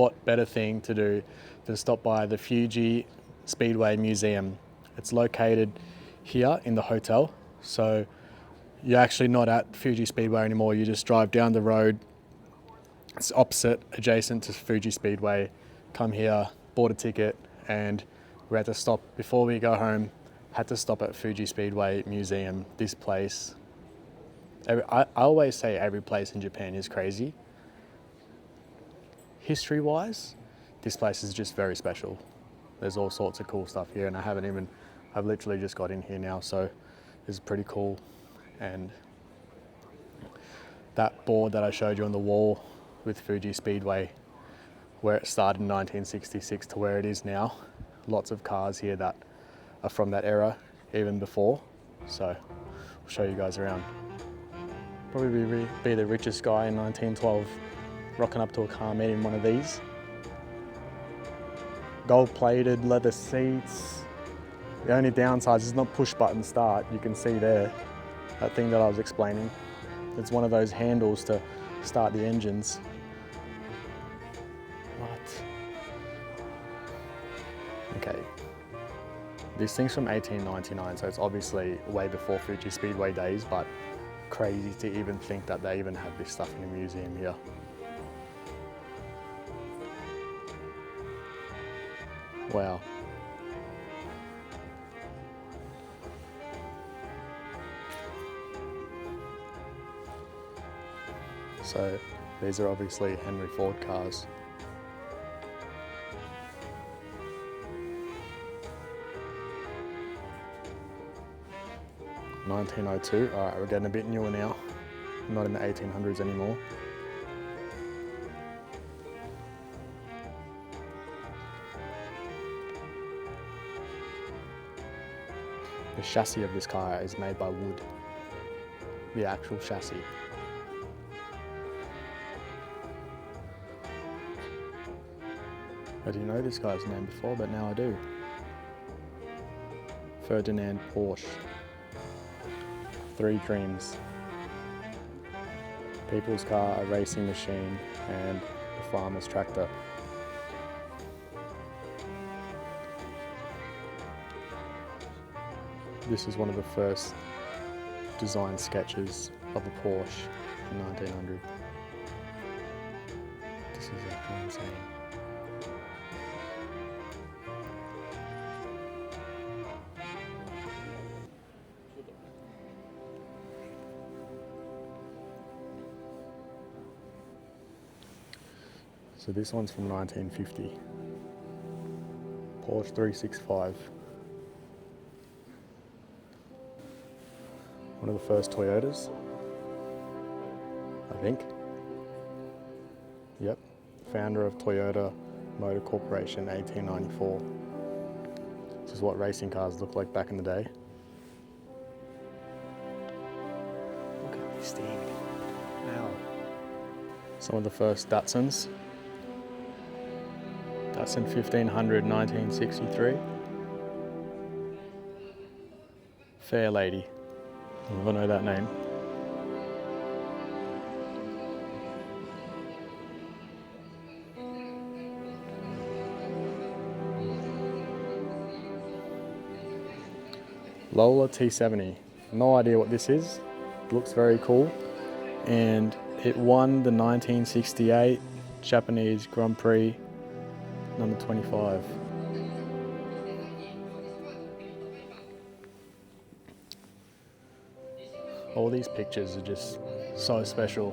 what better thing to do than stop by the Fuji Speedway Museum. It's located here in the hotel, so you're actually not at Fuji Speedway anymore. You just drive down the road. It's opposite, adjacent to Fuji Speedway. Come here, bought a ticket, and we had to stop before we go home. Had to stop at Fuji Speedway Museum. This place, I always say every place in Japan is crazy. History-wise, this place is just very special. There's all sorts of cool stuff here, and I've literally just got in here now, so this is pretty cool. And that board that I showed you on the wall with Fuji Speedway, where it started in 1966 to where it is now, lots of cars here that are from that era, even before. So I'll show you guys around. Probably be the richest guy in 1912, rocking up to a car meet in one of these. Gold-plated leather seats. The only downside is not push button start. You can see there, that thing that I was explaining. It's one of those handles to start the engines. What? Okay. This thing's from 1899, so it's obviously way before Fuji Speedway days, but crazy to even think that they even have this stuff in a museum here. Wow. So these are obviously Henry Ford cars. (1902). All right, we're getting a bit newer now. Not in the 1800s anymore. The chassis of this car is made by wood. The actual chassis. I didn't know this guy's name before, but now I do. Ferdinand Porsche. Three Dreams. People's car, a racing machine, and a farmer's tractor. This is one of the first design sketches of a Porsche in 1900. This is actually insane. So this one's from 1950. Porsche 365. One of the first Toyotas, I think. Yep, founder of Toyota Motor Corporation, 1894. This is what racing cars looked like back in the day. Look at this thing. Wow. Some of the first Datsuns. Datsun 1500, 1963. Fair Lady. I know that name. Lola T70. No idea what this is. Looks very cool. And it won the 1968 Japanese Grand Prix number 25. All these pictures are just so special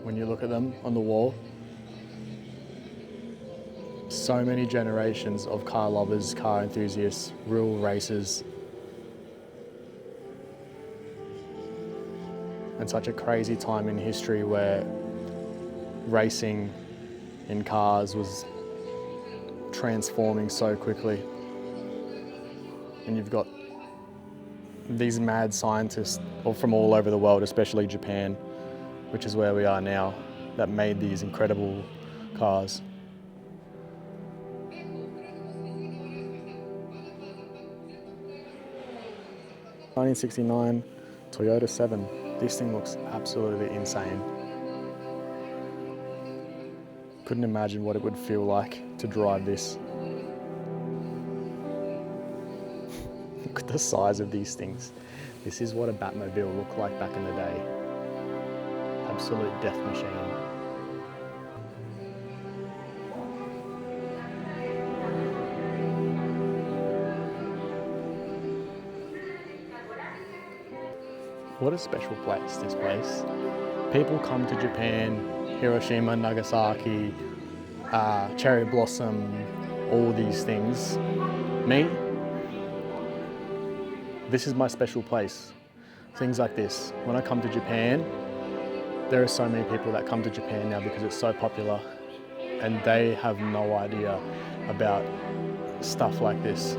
when you look at them on the wall. So many generations of car lovers, car enthusiasts, real racers. And such a crazy time in history where racing in cars was transforming so quickly. And you've got these mad scientists from all over the world, especially Japan, which is where we are now, that made these incredible cars. (1969) Toyota 7. This thing looks absolutely insane. Couldn't imagine what it would feel like to drive this. Look at the size of these things. This is what a Batmobile looked like back in the day. Absolute death machine. What a special place, this place. People come to Japan, Hiroshima, Nagasaki, cherry blossom, all these things. Me, this is my special place. Things like this. When I come to Japan, there are so many people that come to Japan now because it's so popular, and they have no idea about stuff like this.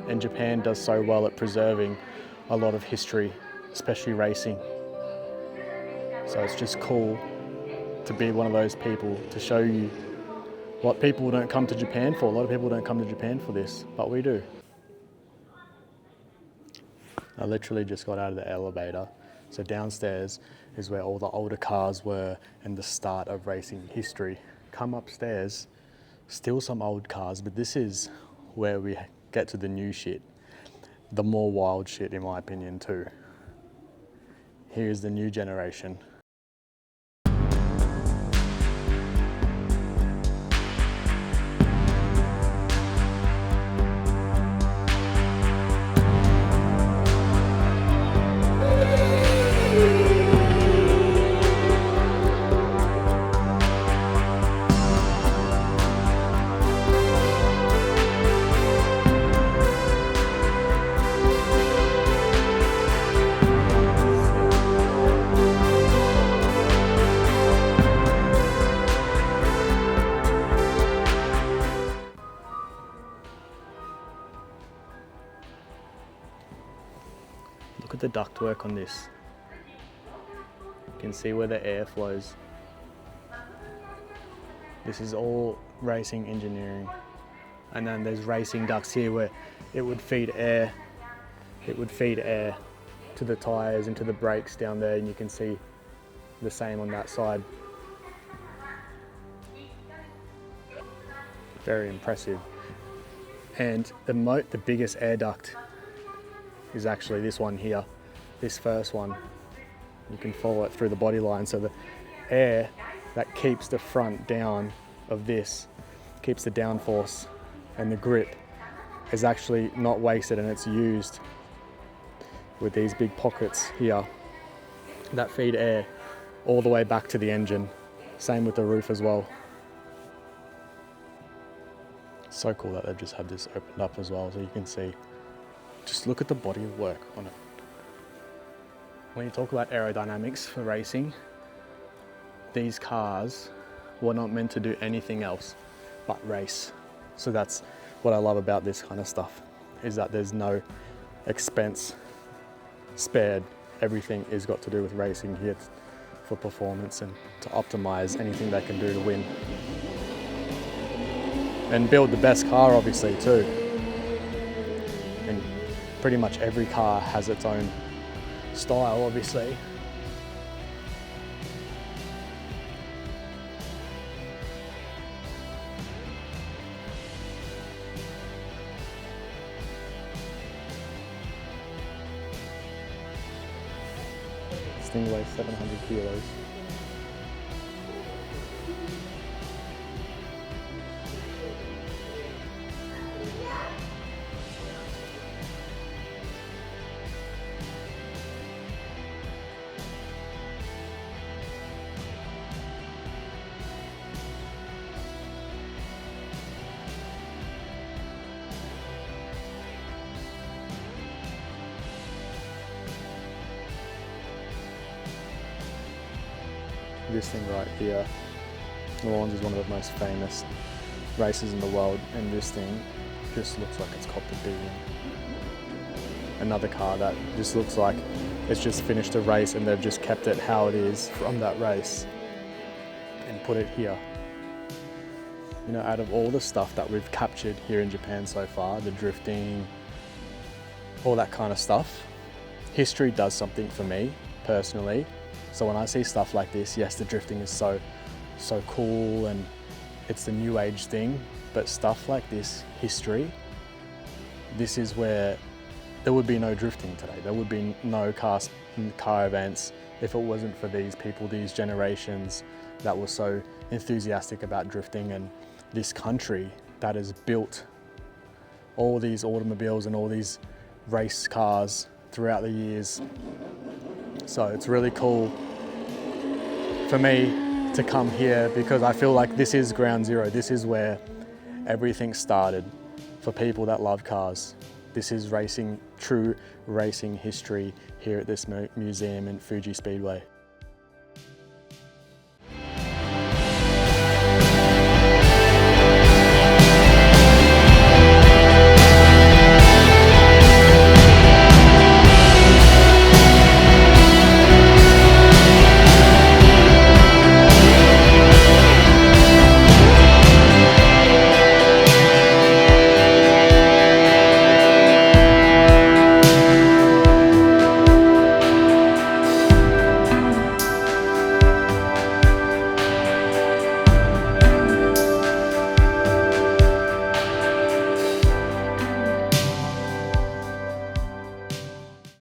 And Japan does so well at preserving a lot of history, especially racing. So it's just cool to be one of those people to show you what people don't come to Japan for. A lot of people don't come to Japan for this, but we do. I literally just got out of the elevator. So downstairs is where all the older cars were and the start of racing history. Come upstairs, still some old cars, but this is where we get to the new shit. The more wild shit, in my opinion, too. Here's the new generation. Look at the ductwork on this. You can see where the air flows. This is all racing engineering. And then there's racing ducts here where it would feed air. It would feed air to the tyres and to the brakes down there, and you can see the same on that side. Very impressive. And the biggest air duct is actually this one here, this first one. You can follow it through the body line. So the air that keeps the front down of this, keeps the downforce and the grip, is actually not wasted, and it's used with these big pockets here that feed air all the way back to the engine. Same with the roof as well. So cool that they've just had this opened up as well, so you can see. Just look at the body of work on it. When you talk about aerodynamics for racing, these cars were not meant to do anything else but race. So that's what I love about this kind of stuff, is that there's no expense spared. Everything is got to do with racing here for performance and to optimize anything they can do to win. And build the best car, obviously, too. And pretty much every car has its own style, obviously. This thing weighs 700 kilos. This thing right here, Le Mans is one of the most famous races in the world, and this thing just looks like it's copped a beating. Another car that just looks like it's just finished a race and they've just kept it how it is from that race and put it here. You know, out of all the stuff that we've captured here in Japan so far, the drifting, all that kind of stuff, history does something for me personally. So when I see stuff like this, yes, the drifting is so so cool and it's the new age thing, but stuff like this, history, this is where there would be no drifting today. There would be no car events if it wasn't for these people, these generations that were so enthusiastic about drifting, and this country that has built all these automobiles and all these race cars throughout the years. So it's really cool for me to come here because I feel like this is ground zero. This is where everything started for people that love cars. This is racing, true racing history here at this museum in Fuji Speedway.